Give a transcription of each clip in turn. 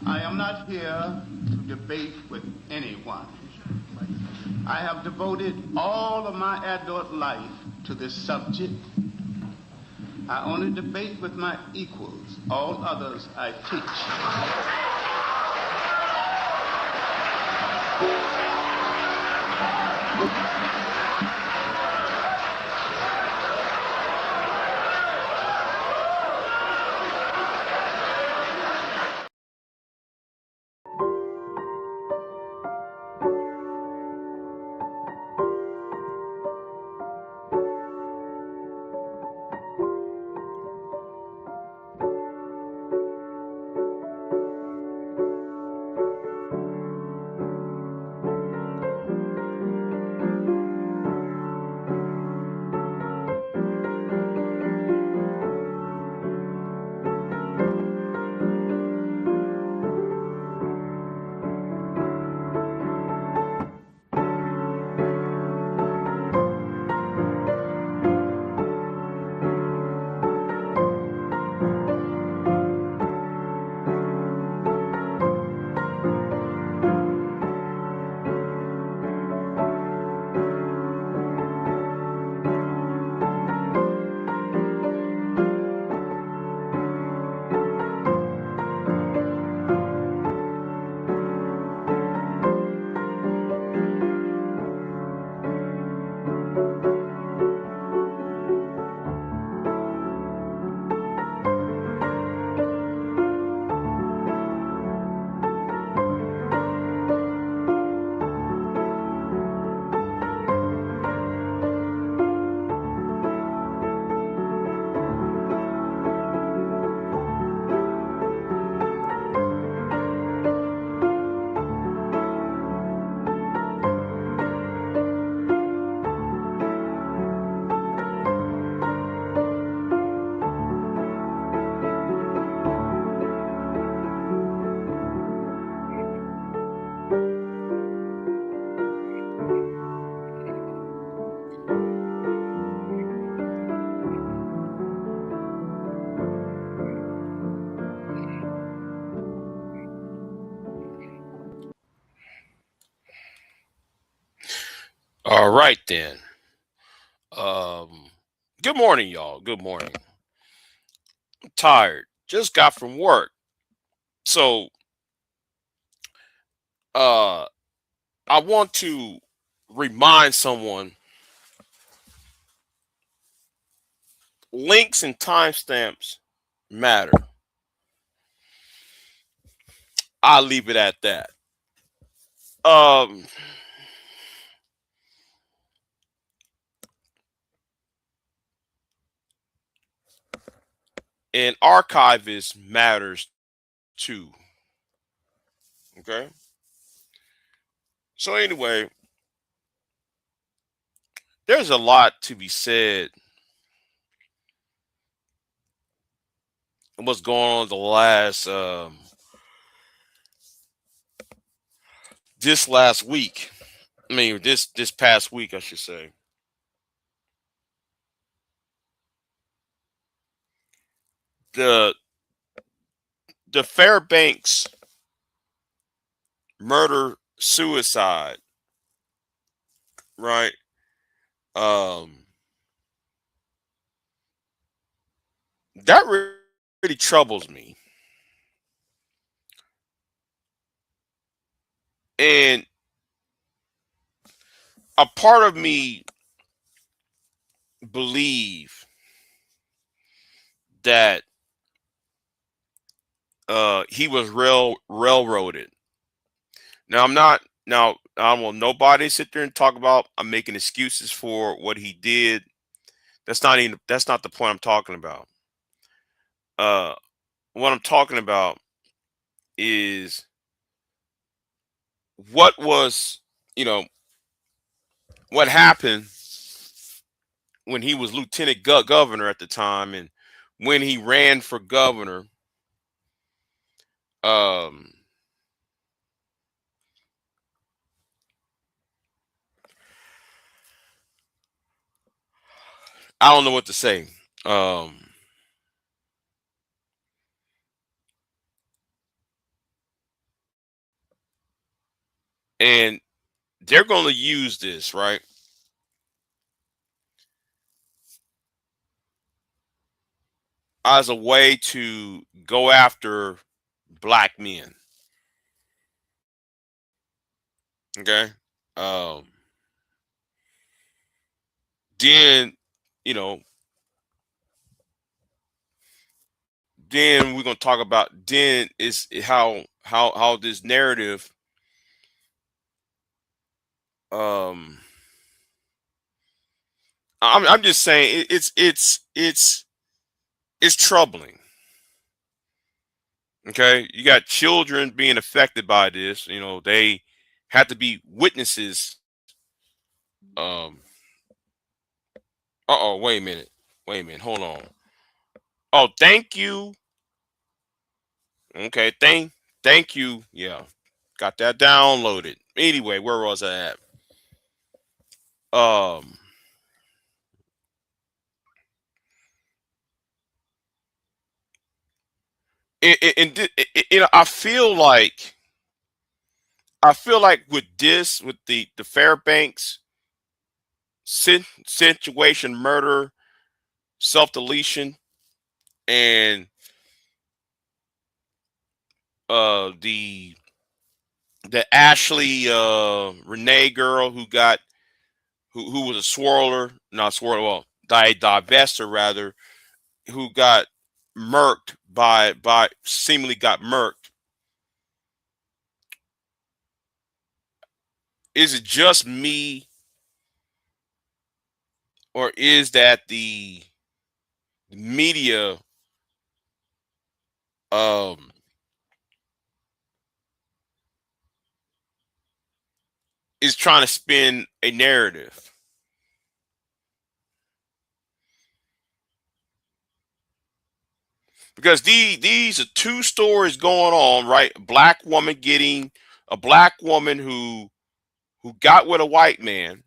I am not here to debate with anyone. I have devoted all of my adult life to this subject. I only debate with my equals. All others I teach. All right then. Um, Good morning, y'all. Good morning. I'm tired. Just got from work. So, uh, I want to remind someone links and timestamps matter. I'll leave it at that. Um, and archivist matters too. Okay. So anyway, there's a lot to be said. What's going on the last this last week? I mean, this past week, I should say. The the Fairbanks murder suicide, right? Um, that really troubles me, and a part of me believe that he was railroaded. Now I'm not. Now I don't want nobody sit there and talk about I'm making excuses for what he did. That's not the point I'm talking about. Uh, what I'm talking about is what was you know what happened when he was lieutenant governor at the time, and when he ran for governor. Um, I don't know what to say. Um, And they're going to use this, right, as a way to go after black men. Okay. Um, then, you know, then we're gonna talk about then is how this narrative um I'm just saying it's troubling. Okay. You got children being affected by this, they have to be witnesses. Um uh-oh, wait a minute. Wait a minute, hold on. Oh, thank you. Okay, thank you. Yeah. Got that downloaded. Anyway, where was I at? Um I feel like with this, with the Fairbanks situation, murder, self deletion, and the Ashley Renee girl who was a swirler, not swirler, well, divester rather, who got murked by seemingly got murked. Is it just me, or is that the media um is trying to spin a narrative? Because these are two stories going on, right? A black woman who got with a white man,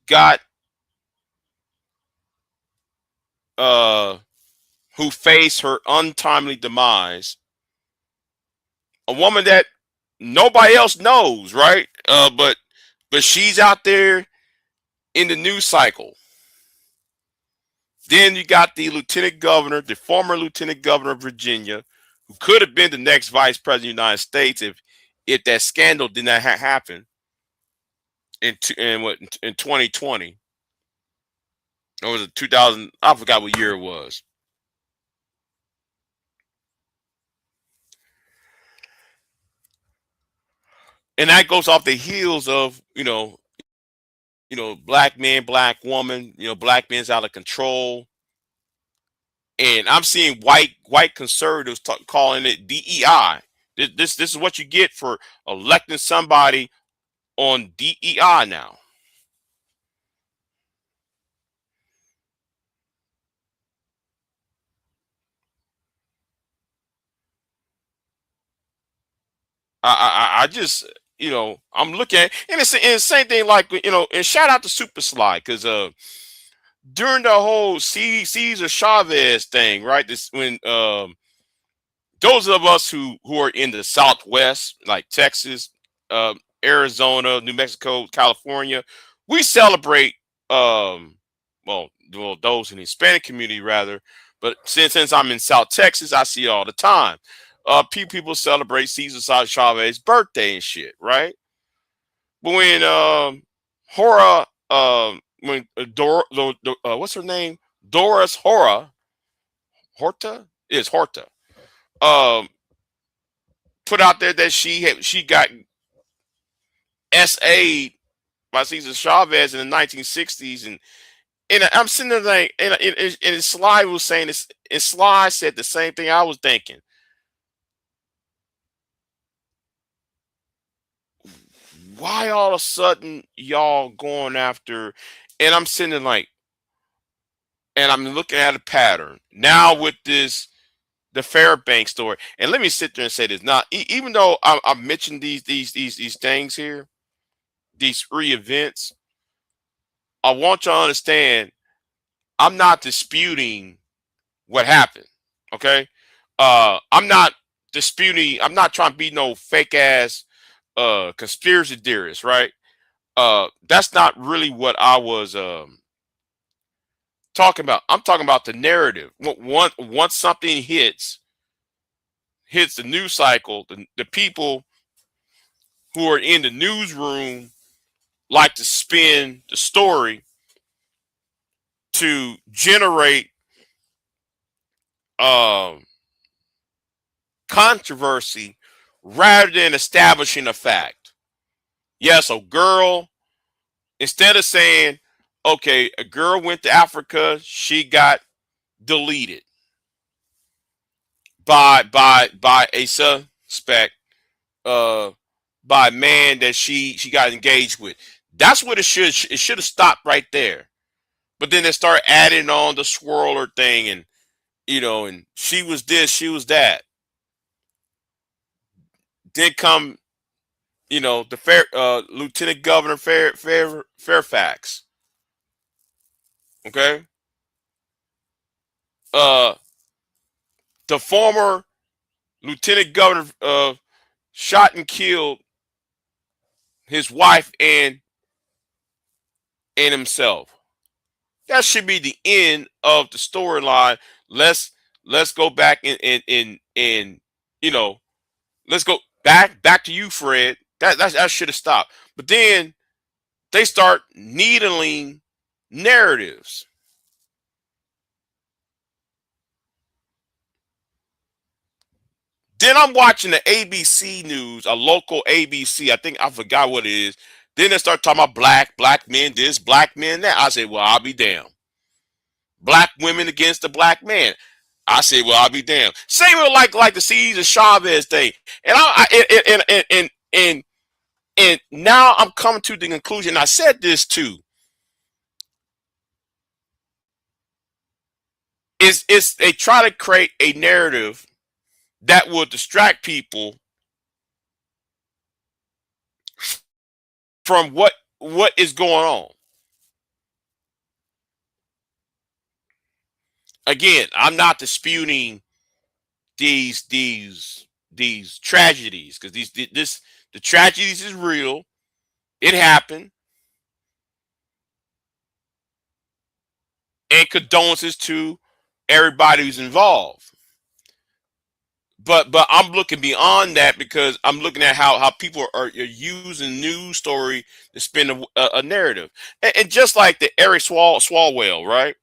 got uh who faced her untimely demise. A woman that nobody else knows, right? But she's out there in the news cycle. Then you got the lieutenant governor, the former lieutenant governor of Virginia, who could have been the next vice president of the United States if that scandal did not happen in 2020, or was it 2000? I forgot what year it was. And that goes off the heels of black man, black woman, black men's out of control. And I'm seeing white conservatives calling it DEI. This is what you get for electing somebody on DEI now. I just I'm looking at, and it's the same thing, like, and shout out to Super Sly, because during the whole Cesar Chavez thing, right? This when those of us who are in the Southwest, like Texas, Arizona, New Mexico, California, we celebrate. Um, well, those in the Hispanic community rather, but since I'm in South Texas, I see it all the time. People celebrate Cesar Chavez's birthday and shit, right? But when Hora, when what's her name, Doris Horta is Horta, um, put out there that she got SA by Cesar Chavez in the 1960s, and I'm sitting there like, and Sly was saying this, and Sly said the same thing I was thinking. Why all of a sudden y'all going after? And I'm sitting there like, and I'm looking at a pattern now with the Fairbanks story. And let me sit there and say this. Now, even though I mentioned these things here, these three events, I want you to understand I'm not disputing what happened. Okay, I'm not. disputing. I'm not trying to be no fake ass conspiracy theorist, right? That's not really what I was talking about. I'm talking about the narrative. Once something hits the news cycle, the people who are in the newsroom like to spin the story to generate um, controversy rather than establishing a fact. Yes, a girl, instead of saying, okay, a girl went to Africa, she got deleted by a suspect, uh by a man that she got engaged with. That's what it should have stopped right there. But then they start adding on the swirler thing, and and she was this, she was that. Then come, the Lieutenant Governor Fairfax. Okay. Uh the former Lieutenant Governor shot and killed his wife and himself. That should be the end of the storyline. Let's go back and you know let's go back to you, Fred. That should have stopped. But then they start needling narratives. Then I'm watching the ABC news, a local ABC. I think I forgot what it is. Then they start talking about black men this, black men that. I said, well, I'll be damned. Black women against the black man. I said, well, I'll be damned. Same with like the Cesar Chavez thing. And and now I'm coming to the conclusion. I said this too. Is they try to create a narrative that will distract people from what is going on. Again, I'm not disputing these tragedies, because the tragedies is real. It happened, and condolences to everybody who's involved. But I'm looking beyond that, because I'm looking at how people are using news story to spin a narrative, and just like the Eric Swalwell, right?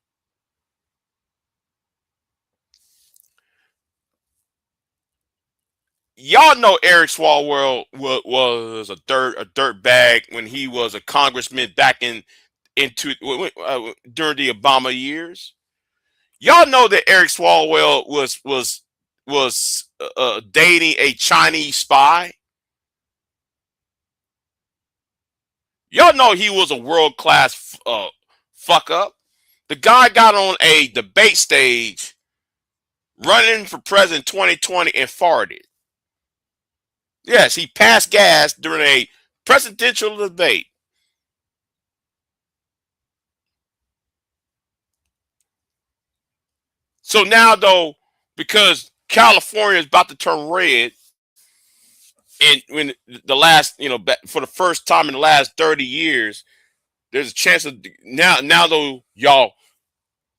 Y'all know Eric Swalwell was a dirt bag when he was a congressman back into during the Obama years. Y'all know that Eric Swalwell was dating a Chinese spy. Y'all know he was a world class fuck up. The guy got on a debate stage running for president 2020 and farted. Yes, he passed gas during a presidential debate. So now, though, because California is about to turn red, and when the last, for the first time in the last 30 years, there's a chance of now though y'all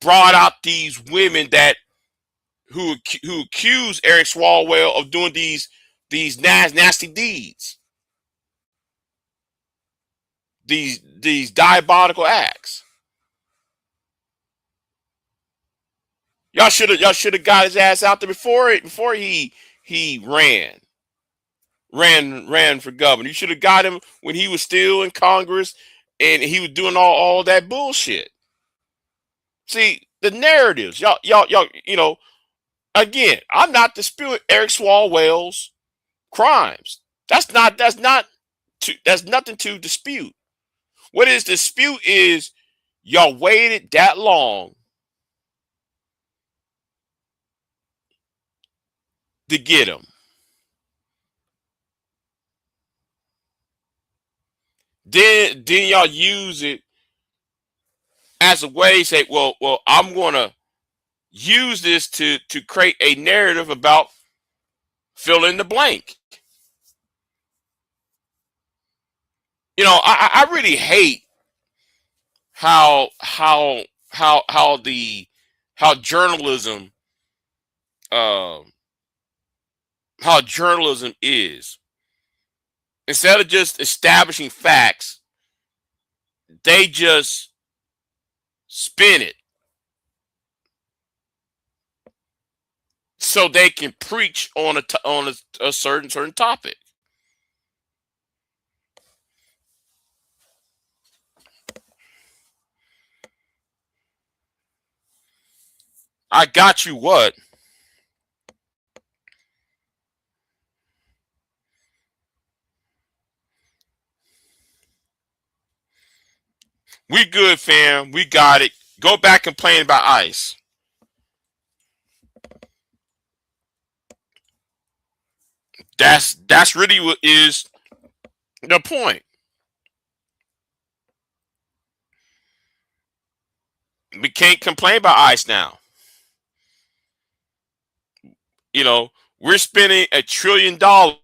brought out these women who accuse Eric Swalwell of doing these nasty deeds, these diabolical acts. Y'all should have got his ass out there before he ran for governor. You should have got him when he was still in Congress and he was doing all that bullshit. See, the narratives, y'all, again, I'm not disputing Eric Swalwell's crimes. That's nothing to dispute. What is dispute is y'all waited that long to get him. Then y'all use it as a way to say, well, I'm gonna use this to create a narrative about Fill in the blank. You know, I really hate how journalism uh, how journalism is. Instead of just establishing facts, they just spin it so they can preach on a certain topic. I got you what? We good, fam. We got it. Go back and complain about ICE. That's really what is the point. We can't complain about ICE now. You know, we're spending $1 trillion on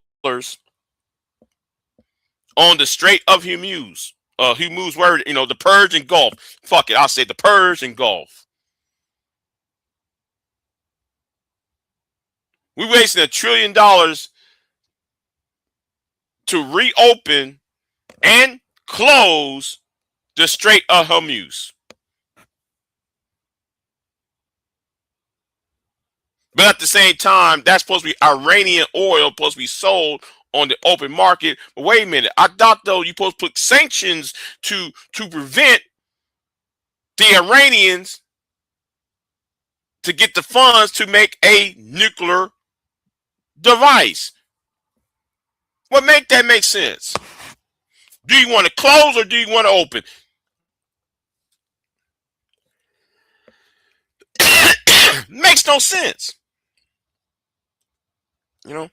the Strait of Hormuz. Hormuz word, you know, the Persian Gulf. Fuck it, I'll say the Persian Gulf. We're wasting $1 trillion to reopen and close the Strait of Hormuz. But at the same time, that's supposed to be Iranian oil, supposed to be sold on the open market. But wait a minute, I thought though you're supposed to put sanctions to prevent the Iranians to get the funds to make a nuclear device. What make that make sense? Do you want to close or do you want to open? Makes no sense. You know,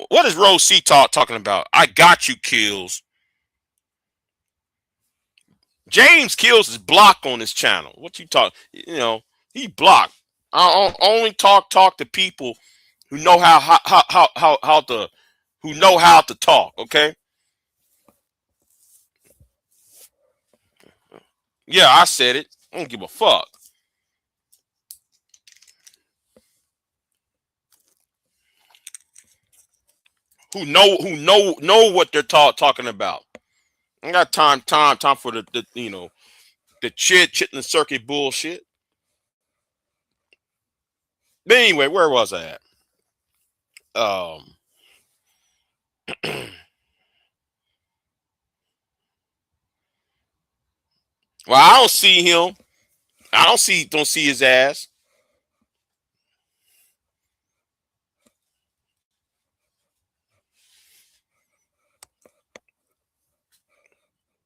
what is Rose C talking about? I got you, Kills. James Kills is blocked on this channel. What you talk? You know, he blocked. I only talk to people who know how to who know how to talk. Okay. Yeah, I said it. I don't give a fuck. Who know what they're talking about. I got time for the you know the chit circuit bullshit. But anyway, where was I at? Well, I don't see him. I don't see his ass.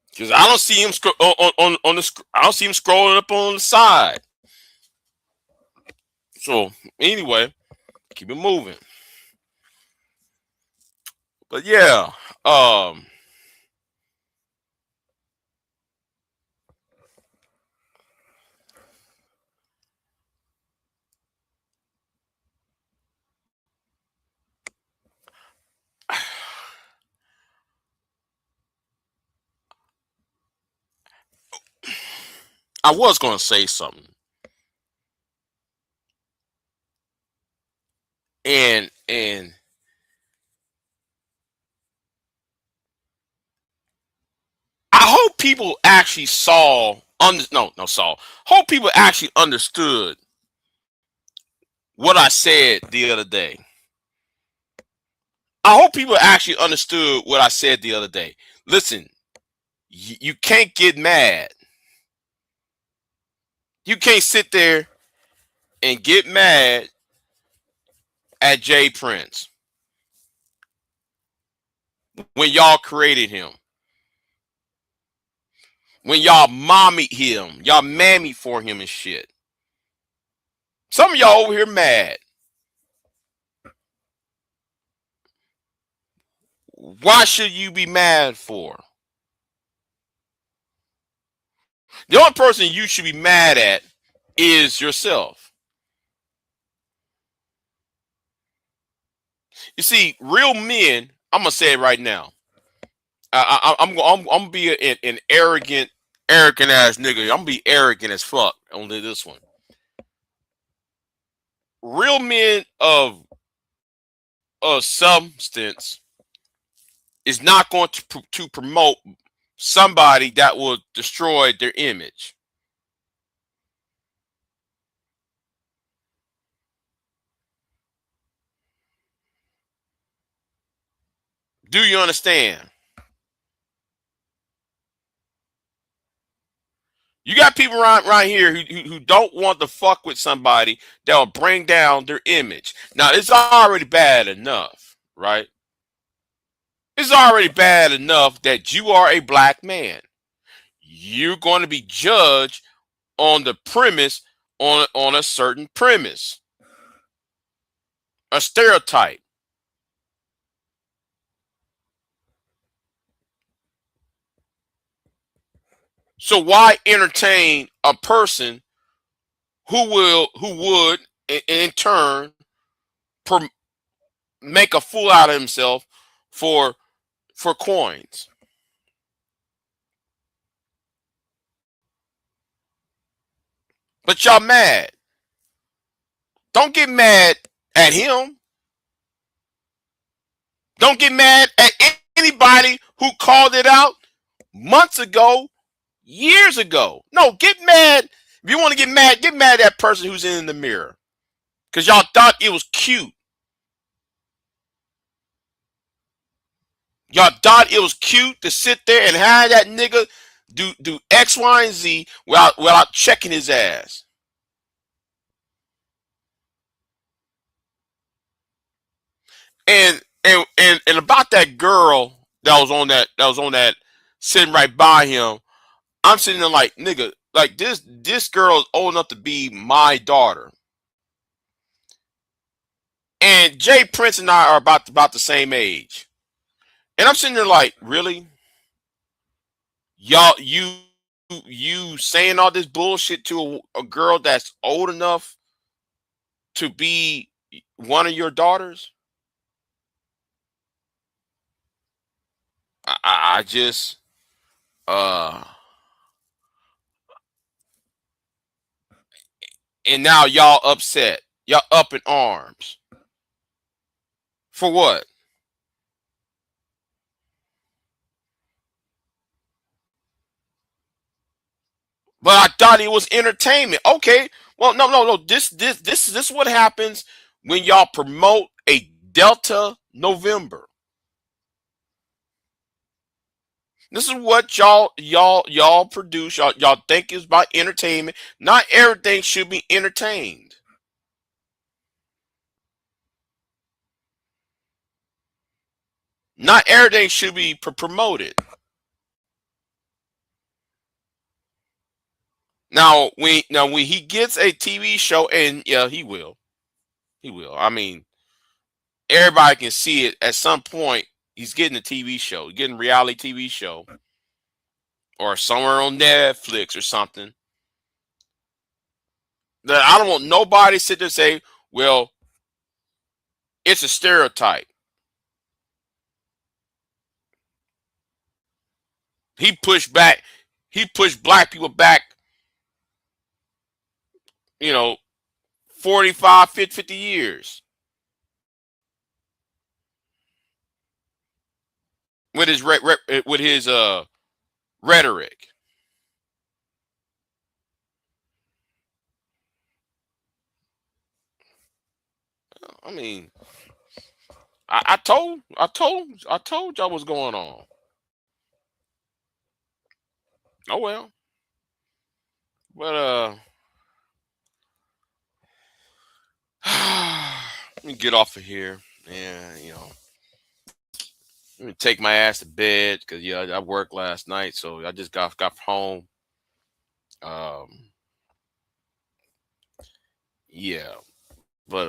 Because I don't see him on the. I don't see him scrolling up on the side. So anyway, keep it moving. But yeah, I was gonna say something, and I hope people actually Hope people actually understood what I said the other day. I hope people actually understood what I said the other day. Listen, you can't get mad. You can't sit there and get mad at Jay Prince when y'all created him. When y'all mommied him, y'all mammy for him and shit. Some of y'all over here mad. Why should you be mad for? The only person you should be mad at is yourself. You see, real men. I'm gonna say it right now. I'm gonna be an arrogant ass nigga. I'm gonna be arrogant as fuck on this one. Real men of substance is not going to promote somebody that will destroy their image. Do you understand? You got people around here who don't want to fuck with somebody that will bring down their image. Now, it's already bad enough, right? It's already bad enough that you are a black man. You're going to be judged on the premise, on a certain premise, a stereotype. So why entertain a person who would in turn per, make a fool out of himself for coins? But y'all mad. Don't get mad at him. Don't get mad at anybody who called it out months ago, years ago. No, get mad. If you want to get mad at that person who's in the mirror. Because y'all thought it was cute. Y'all thought it was cute to sit there and have that nigga do X, Y, and Z without checking his ass. And about that girl that was on that sitting right by him, I'm sitting there like, nigga, like this girl is old enough to be my daughter. And Jay Prince and I are about the same age. And I'm sitting there like, really? Y'all, you saying all this bullshit to a girl that's old enough to be one of your daughters? I just and now y'all upset. Y'all up in arms. For what? But I thought it was entertainment. Okay. Well, no. This is what happens when y'all promote a Delta November. This is what y'all produce. Y'all think it's about entertainment. Not everything should be entertained. Not everything should be promoted. Now when he gets a TV show, and yeah, he will. He will. I mean, everybody can see it at some point. He's getting a TV show, getting a reality TV show, or somewhere on Netflix or something. That I don't want nobody sit there and say, well, it's a stereotype. He pushed back. He pushed black people back, you know, 45, 50 years with his rhetoric. I mean, I told y'all what's going on. Oh well. But let me get off of here. Yeah, let me take my ass to bed because yeah, I worked last night, so I just got home. Um, yeah, but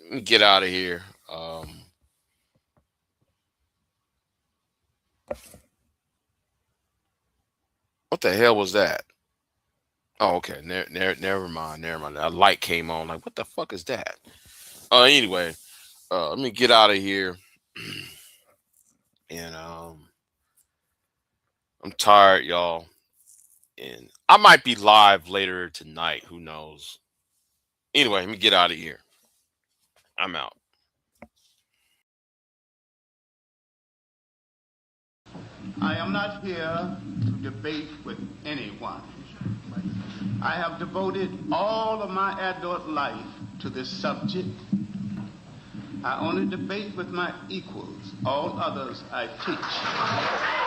let me get out of here. What the hell was that? Oh, okay. Never mind. Never mind. A light came on. Like, what the fuck is that? Anyway. Let me get out of here. And I'm tired, y'all. And I might be live later tonight. Who knows? Anyway, let me get out of here. I'm out. I am not here to debate with anyone. I have devoted all of my adult life to this subject. I only debate with my equals. All others I teach.